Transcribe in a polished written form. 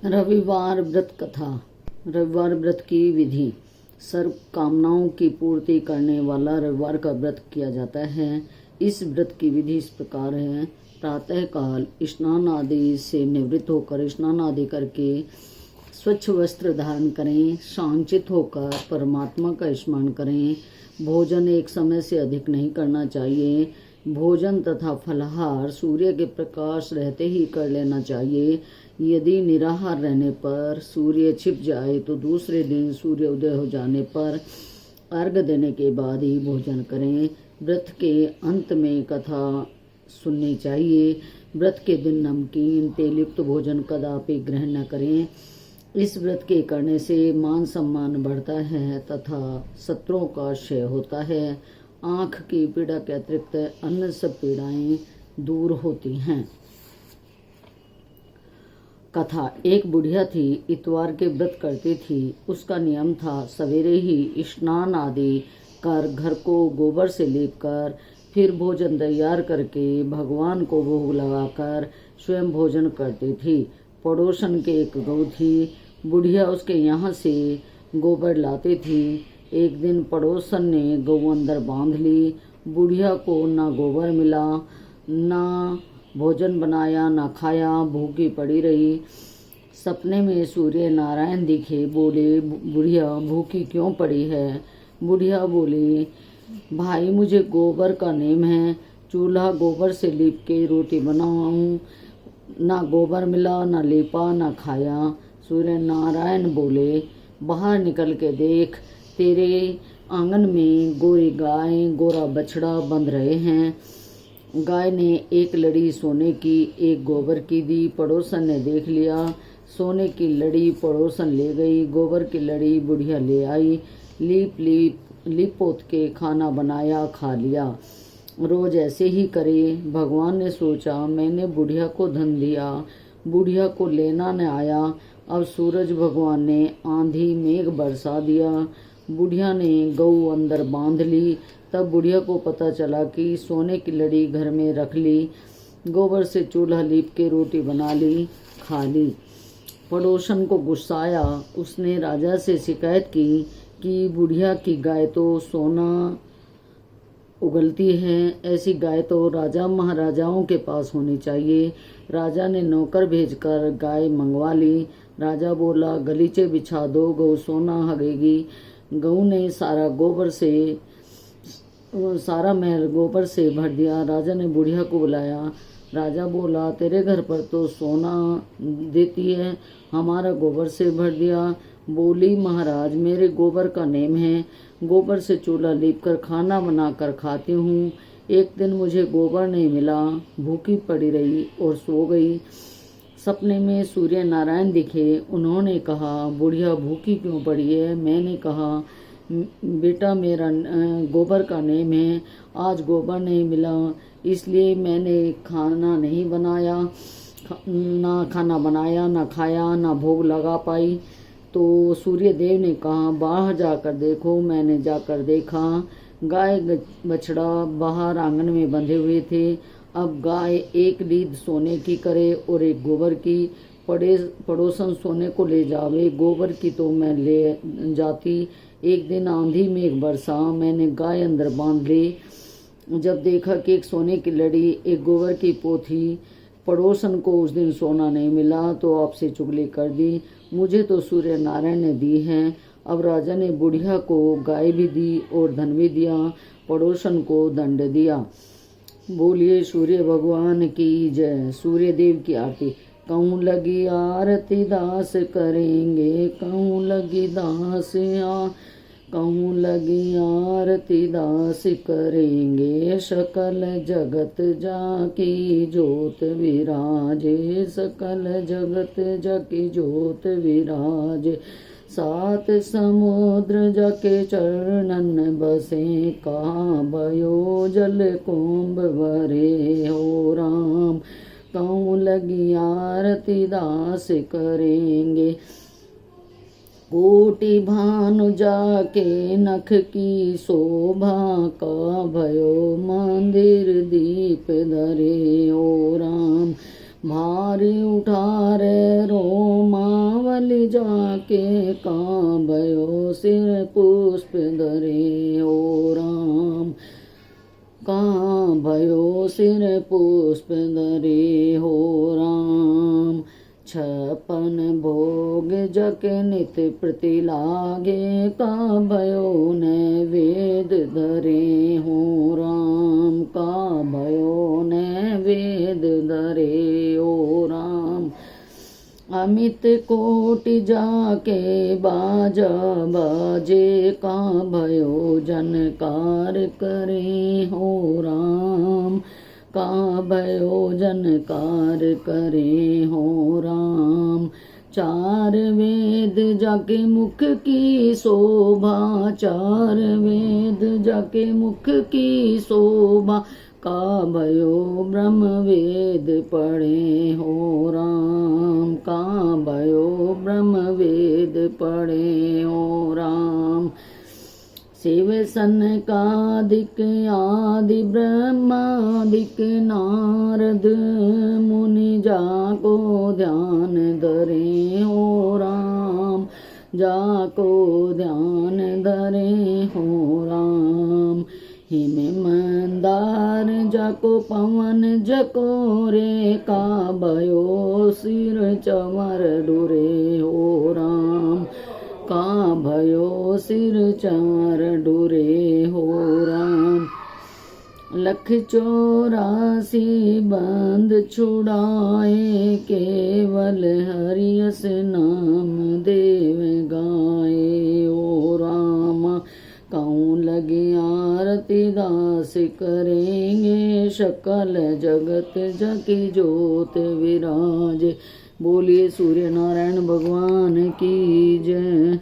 रविवार व्रत कथा। रविवार व्रत की विधि। सर्व कामनाओं की पूर्ति करने वाला रविवार का व्रत किया जाता है। इस व्रत की विधि इस प्रकार है। प्रातः काल स्नान आदि से निवृत्त होकर स्नान आदि करके स्वच्छ वस्त्र धारण करें। शांचित होकर परमात्मा का स्मरण करें। भोजन एक समय से अधिक नहीं करना चाहिए। भोजन तथा फलाहार सूर्य के प्रकाश रहते ही कर लेना चाहिए। यदि निराहार रहने पर सूर्य छिप जाए तो दूसरे दिन सूर्य उदय हो जाने पर अर्घ्य देने के बाद ही भोजन करें। व्रत के अंत में कथा सुननी चाहिए। व्रत के दिन नमकीन तेलयुक्त भोजन कदापि ग्रहण न करें। इस व्रत के करने से मान सम्मान बढ़ता है तथा शत्रुओं का क्षय होता है। आँख की पीड़ा के अतिरिक्त अन्य सब पीड़ाएं दूर होती हैं। कथा। एक बुढ़िया थी, इतवार के व्रत करती थी। उसका नियम था सवेरे ही स्नान आदि कर घर को गोबर से लीप कर फिर भोजन तैयार करके भगवान को भोग लगाकर स्वयं भोजन करती थी। पड़ोसन के एक गऊ थी। बुढ़िया उसके यहाँ से गोबर लाती थी। एक दिन पड़ोसन ने गऊ अंदर बांध ली। बुढ़िया को ना गोबर मिला, ना भोजन बनाया, ना खाया, भूखी पड़ी रही। सपने में सूर्य नारायण दिखे। बोले, बुढ़िया भूखी क्यों पड़ी है? बुढ़िया बोली, भाई मुझे गोबर का नेम है। चूल्हा गोबर से लीप के रोटी बनाऊं। ना गोबर मिला, ना लीपा, ना खाया। सूर्य नारायण बोले, बाहर निकल के देख, तेरे आंगन में गोरी गाय गोरा बछड़ा बंध रहे हैं। गाय ने एक लड़ी सोने की एक गोबर की दी। पड़ोसन ने देख लिया। सोने की लड़ी पड़ोसन ले गई, गोबर की लड़ी बुढ़िया ले आई। लीप पोत के खाना बनाया, खा लिया। रोज ऐसे ही करे। भगवान ने सोचा, मैंने बुढ़िया को धन दिया, बुढ़िया को लेना न आया। अब सूरज भगवान ने आंधी मेघ बरसा दिया। बुढ़िया ने गऊ अंदर बांध ली। तब बुढ़िया को पता चला कि सोने की लड़ी घर में रख ली। गोबर से चूल्हा लीप के रोटी बना ली, खा ली। पड़ोसन को गुस्सा आया। उसने राजा से शिकायत की कि बुढ़िया की गाय तो सोना उगलती है। ऐसी गाय तो राजा महाराजाओं के पास होनी चाहिए। राजा ने नौकर भेजकर गाय मंगवा ली। राजा बोला, गलीचे बिछा दो, गऊ सोना हगेगी। गऊ ने सारा महल गोबर से भर दिया। राजा ने बुढ़िया को बुलाया। राजा बोला, तेरे घर पर तो सोना देती है, हमारा गोबर से भर दिया। बोली, महाराज मेरे गोबर का नेम है, गोबर से चूल्हा लीप कर खाना बनाकर खाती हूँ। एक दिन मुझे गोबर नहीं मिला, भूखी पड़ी रही और सो गई। सपने में सूर्य नारायण दिखे। उन्होंने कहा, बुढ़िया भूखी क्यों पड़ी है? मैंने कहा, बेटा मेरा गोबर का नेम है, आज गोबर नहीं मिला इसलिए मैंने खाना नहीं बनाया, ना खाना बनाया, ना खाया, ना भोग लगा पाई। तो सूर्य देव ने कहा, बाहर जाकर देखो। मैंने जाकर देखा, गाय बछड़ा बाहर आंगन में बंधे हुए थे। अब गाय एक लीद सोने की करे और एक गोबर की। पड़ोसन सोने को ले जावे, गोबर की तो मैं ले जाती। एक दिन आंधी में एक बरसा, मैंने गाय अंदर बांध ली। जब देखा कि एक सोने की लड़ी एक गोबर की पोथी। पड़ोसन को उस दिन सोना नहीं मिला तो आपसे चुगली कर दी। मुझे तो सूर्य नारायण ने दी है। अब राजा ने बुढ़िया को गाय भी दी और धन भी दिया। पड़ोसन को दंड दिया। बोलिए सूर्य भगवान की जय। सूर्य देव की आरती। कहूँ लगी आरती दास करेंगे, कहूँ लगी कहूँ लगी आरती दास करेंगे। सकल जगत जाकी जोत विराजे, सकल जगत जाकी जोत विराजे। सात समुद्र जाके चरणन बसे, कहाँ भयो जल कुंभ भरे हो राम। कहूँ लगी आरती दास करेंगे। कोटि भानु जाके नख की शोभा, का भयो मंदिर दीप धरे हो राम। भारी उठारे रोमा जाके कहाँ भयो सिर पुष्प धरे हो राम। कहाँ भयो सिर पुष्प धरे हो राम। 56 भोग जग नित प्रति लागे कहाँ भयो नैवेद धरे हो राम। कहाँ भयो नैवेद धरे हो राम। अमित कोटि जाके बाजा बाजे कहाँ भयो जनकार करे हो राम। कहाँ भयो जनकार करे हो राम। 4 वेद जाके मुख की शोभा। 4 वेद जाके मुख की शोभा। का भयो ब्रह्म वेद पढ़े हो राम। का भयो ब्रह्म वेद पढ़े हो राम। शिव सनकादिक आदि ब्रह्मादिक नारद मुनि जाको ध्यान धरे हो राम। जाको ध्यान धरे हो राम। हिम मंदार जाको पवन जको रे का भयो सिर चमर डुरे हो राम। का भयो सिर चमर डुरे हो राम। 184 बंद छुड़ाए केवल हरियस नाम देव गाए ओ राम। कौन लगी आरती दास करेंगे सकल जगत जकी जोत विराजे। बोलिए सूर्य नारायण भगवान की जय।